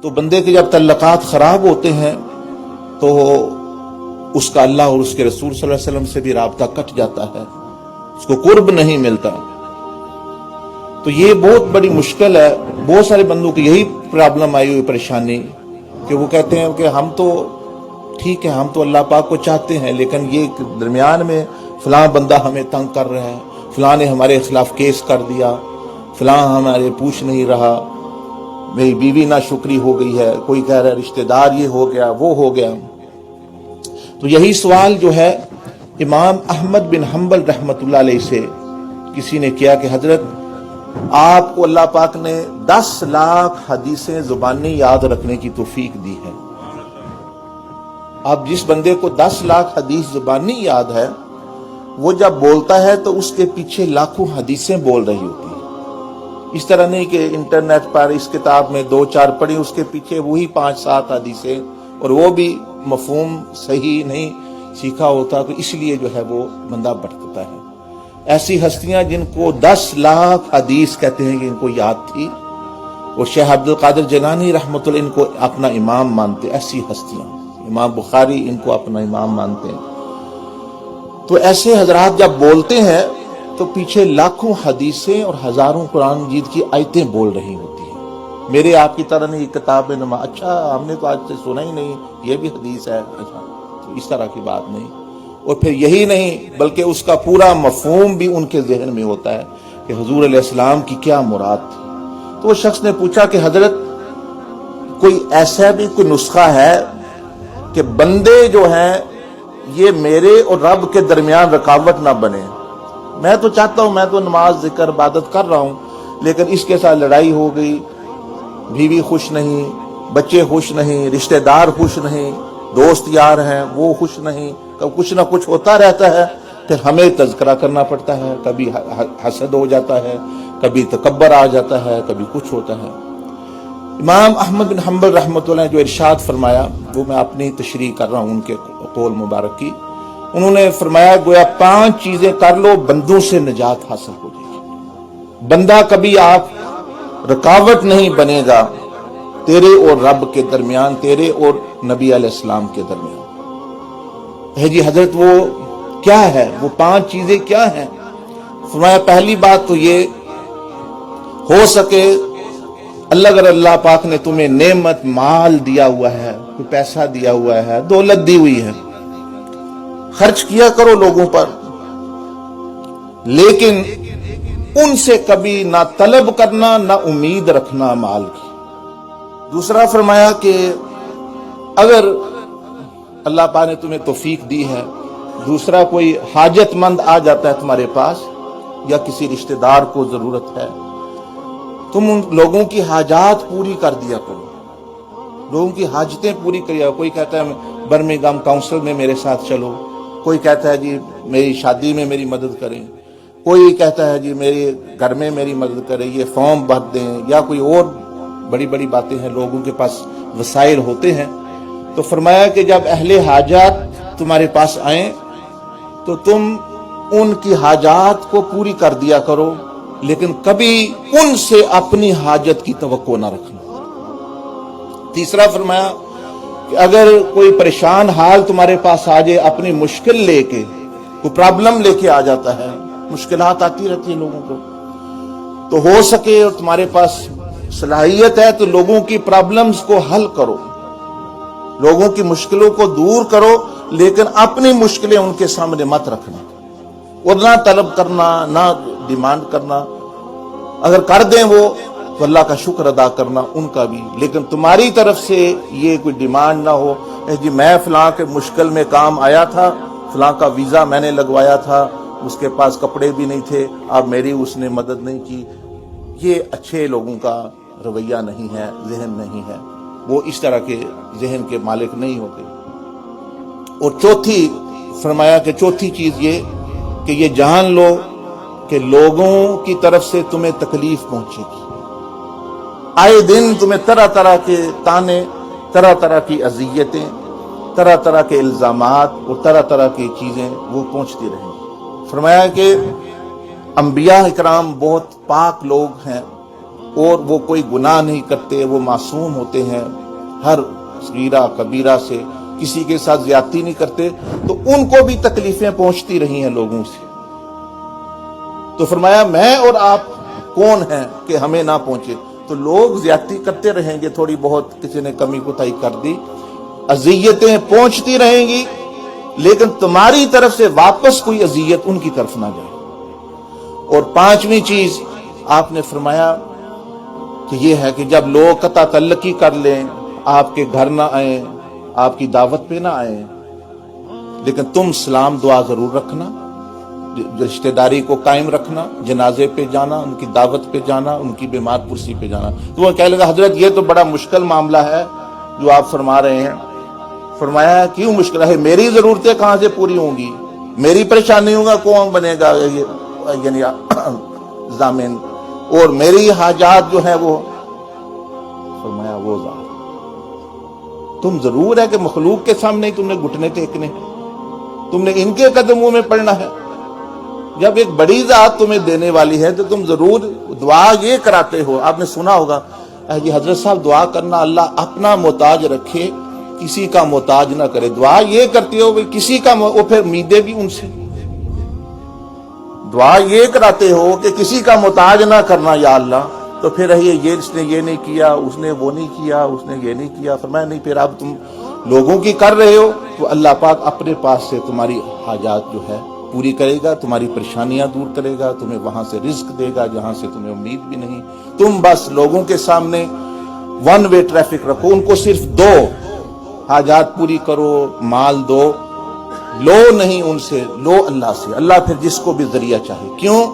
تو بندے کے جب تعلقات خراب ہوتے ہیں تو اس کا اللہ اور اس کے رسول صلی اللہ علیہ وسلم سے بھی رابطہ کٹ جاتا ہے، اس کو قرب نہیں ملتا. تو یہ بہت بڑی مشکل ہے. بہت سارے بندوں کی یہی پرابلم آئی ہوئی، پریشانی، کہ وہ کہتے ہیں کہ ہم تو ٹھیک ہے، ہم تو اللہ پاک کو چاہتے ہیں، لیکن یہ درمیان میں فلاں بندہ ہمیں تنگ کر رہا ہے، فلاں نے ہمارے خلاف کیس کر دیا، فلاں ہمارے پوچھ نہیں رہا، میری بیوی ناشکری ہو گئی ہے، کوئی کہہ رہا ہے رشتہ دار یہ ہو گیا وہ ہو گیا. تو یہی سوال جو ہے امام احمد بن حنبل رحمۃ اللہ علیہ سے کسی نے کیا کہ حضرت آپ کو اللہ پاک نے 10 لاکھ حدیثیں زبانی یاد رکھنے کی توفیق دی ہے. آپ جس بندے کو 10 لاکھ حدیث زبانی یاد ہے، وہ جب بولتا ہے تو اس کے پیچھے لاکھوں حدیثیں بول رہی ہوتی ہیں. اس طرح نہیں کہ انٹرنیٹ پر اس کتاب میں 2-4 پڑھی، اس کے پیچھے وہی 5-7 حدیثیں، اور وہ بھی مفہوم صحیح نہیں سیکھا ہوتا، تو اس لیے جو ہے وہ بندہ بھٹکتا ہے. ایسی ہستیاں جن کو 10 لاکھ حدیث کہتے ہیں کہ ان کو یاد تھی، اور شیخ عبد القادر جیلانی رحمۃ اللہ ان کو اپنا امام مانتے. ایسی ہستیاں، امام بخاری ان کو اپنا امام مانتے ہیں. تو ایسے حضرات جب بولتے ہیں تو پیچھے لاکھوں حدیثیں اور ہزاروں قرآن مجید کی آیتیں بول رہی ہوتی ہیں. میرے آپ کی طرح نہیں کتاب میں نما، اچھا ہم نے تو آج سے سنا ہی نہیں، یہ بھی حدیث ہے، اچھا تو اس طرح کی بات نہیں. اور پھر یہی نہیں بلکہ اس کا پورا مفہوم بھی ان کے ذہن میں ہوتا ہے کہ حضور علیہ السلام کی کیا مراد تھی. تو وہ شخص نے پوچھا کہ حضرت کوئی ایسا بھی کوئی نسخہ ہے کہ بندے جو ہیں یہ میرے اور رب کے درمیان رکاوٹ نہ بنے؟ میں تو چاہتا ہوں، میں تو نماز ذکر عبادت کر رہا ہوں، لیکن اس کے ساتھ لڑائی ہو گئی، بیوی خوش نہیں، بچے خوش نہیں، رشتہ دار خوش نہیں، دوست یار ہیں وہ خوش نہیں، کچھ نہ کچھ ہوتا رہتا ہے. پھر ہمیں تذکرہ کرنا پڑتا ہے، کبھی حسد ہو جاتا ہے، کبھی تکبر آ جاتا ہے، کبھی کچھ ہوتا ہے. امام احمد بن حنبل رحمۃ اللہ نے جو ارشاد فرمایا، وہ میں اپنی تشریح کر رہا ہوں ان کے قول مبارک کی. انہوں نے فرمایا گویا 5 چیزیں کر لو بندوں سے نجات حاصل ہو جائے گی. بندہ کبھی آپ رکاوٹ نہیں بنے گا تیرے اور رب کے درمیان، تیرے اور نبی علیہ السلام کے درمیان. ہے جی حضرت وہ کیا ہے، وہ 5 چیزیں کیا ہیں؟ فرمایا پہلی بات تو یہ ہو سکے اگر اللہ پاک نے تمہیں نعمت مال دیا ہوا ہے، کوئی پیسہ دیا ہوا ہے، دولت دی ہوئی ہے، خرچ کیا کرو لوگوں پر، لیکن ان سے کبھی نہ طلب کرنا نہ امید رکھنا مال کی. دوسرا فرمایا کہ اگر اللہ پاک نے تمہیں توفیق دی ہے، دوسرا کوئی حاجت مند آ جاتا ہے تمہارے پاس، یا کسی رشتہ دار کو ضرورت ہے، تم ان لوگوں کی حاجات پوری کر دیا کرو، لوگوں کی حاجتیں پوری کریا. کوئی کہتا ہے برمنگھم کاؤنسل میں میرے ساتھ چلو، کوئی کہتا ہے جی میری شادی میں میری مدد کریں، کوئی کہتا ہے جی میرے گھر میں میری مدد کریں، یہ فارم بھر دیں، یا کوئی اور بڑی بڑی باتیں ہیں. لوگوں کے پاس وسائل ہوتے ہیں. تو فرمایا کہ جب اہل حاجات تمہارے پاس آئیں تو تم ان کی حاجات کو پوری کر دیا کرو، لیکن کبھی ان سے اپنی حاجت کی توقع نہ رکھنا. تیسرا فرمایا کہ اگر کوئی پریشان حال تمہارے پاس آ جائے، اپنی مشکل لے کے، کوئی پرابلم لے کے آ جاتا ہے، مشکلات آتی رہتی ہیں لوگوں کو، تو ہو سکے اور تمہارے پاس صلاحیت ہے تو لوگوں کی پرابلمز کو حل کرو، لوگوں کی مشکلوں کو دور کرو، لیکن اپنی مشکلیں ان کے سامنے مت رکھنا، اور نہ طلب کرنا، نہ ڈیمانڈ کرنا. اگر کر دیں وہ تو اللہ کا شکر ادا کرنا ان کا بھی، لیکن تمہاری طرف سے یہ کوئی ڈیمانڈ نہ ہو جی میں فلاں کے مشکل میں کام آیا تھا، فلاں کا ویزا میں نے لگوایا تھا، اس کے پاس کپڑے بھی نہیں تھے، اب میری اس نے مدد نہیں کی. یہ اچھے لوگوں کا رویہ نہیں ہے، ذہن نہیں ہے، وہ اس طرح کے ذہن کے مالک نہیں ہوتے. اور چوتھی فرمایا کہ چوتھی چیز یہ کہ یہ جان لو کہ لوگوں کی طرف سے تمہیں تکلیف پہنچے گی. آئے دن تمہیں طرح طرح کے تانے، طرح طرح کی اذیتیں، طرح طرح کے الزامات اور طرح طرح کی چیزیں وہ پہنچتی رہیں گی. فرمایا کہ انبیاء اکرام بہت پاک لوگ ہیں، اور وہ کوئی گناہ نہیں کرتے، وہ معصوم ہوتے ہیں، ہر صغیرہ کبیرہ سے کسی کے ساتھ زیادتی نہیں کرتے، تو ان کو بھی تکلیفیں پہنچتی رہی ہیں لوگوں سے۔ تو فرمایا میں اور آپ کون ہیں کہ ہمیں نہ پہنچے؟ تو لوگ زیادتی کرتے رہیں گے، تھوڑی بہت کسی نے کمی کوتاہی کر دی، اذیتیں پہنچتی رہیں گی، لیکن تمہاری طرف سے واپس کوئی اذیت ان کی طرف نہ جائے۔ اور پانچویں چیز آپ نے فرمایا کہ یہ ہے کہ جب لوگ قطع تعلقی کر لیں، آپ کے گھر نہ آئیں، آپ کی دعوت پہ نہ آئیں، لیکن تم سلام دعا ضرور رکھنا، رشتہ داری کو قائم رکھنا، جنازے پہ جانا، ان کی دعوت پہ جانا، ان کی بیمار پرسی پہ جانا۔ تو وہ کہنے لگا حضرت یہ تو بڑا مشکل معاملہ ہے جو آپ فرما رہے ہیں۔ فرمایا کیوں مشکل ہے؟ میری ضرورتیں کہاں سے پوری ہوں گی؟ میری پریشانیوں کا کون بنے گا یعنی ضامن؟ اور میری حاجات جو ہے وہ، فرمایا وہ ضامن تم ضرور ہے کہ مخلوق کے سامنے تم نے گھٹنے ٹیکنے، تم نے ان کے قدموں میں پڑنا ہے۔ جب ایک بڑی ذات تمہیں دینے والی ہے تو تم ضرور دعا یہ کراتے ہو۔ آپ نے سنا ہوگا جی حضرت صاحب دعا کرنا اللہ اپنا محتاج رکھے، کسی کا محتاج نہ کرے۔ دعا یہ کرتے ہو کسی کا، وہ پھر امیدیں بھی ان سے، دعا یہ کراتے ہو کہ کسی کا محتاج نہ کرنا یا اللہ، تو پھر یہ اس نے یہ نہیں کیا، اس نے وہ نہیں کیا، اس نے یہ نہیں کیا۔ فرمایا نہیں، پھر اب تم لوگوں کی کر رہے ہو تو اللہ پاک اپنے پاس سے تمہاری حاجات جو ہے پوری کرے گا، تمہاری پریشانیاں دور کرے گا، تمہیں وہاں سے رزق دے گا جہاں سے تمہیں امید بھی نہیں۔ تم بس لوگوں کے سامنے ون وے ٹریفک رکھو، ان کو صرف دو، حاجات پوری کرو، مال دو، لو نہیں ان سے، لو اللہ سے۔ اللہ پھر جس کو بھی ذریعہ چاہے۔ کیوں؟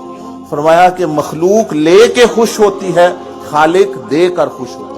فرمایا کہ مخلوق لے کے خوش ہوتی ہے، خالق دے کر خوش ہوتا ہے۔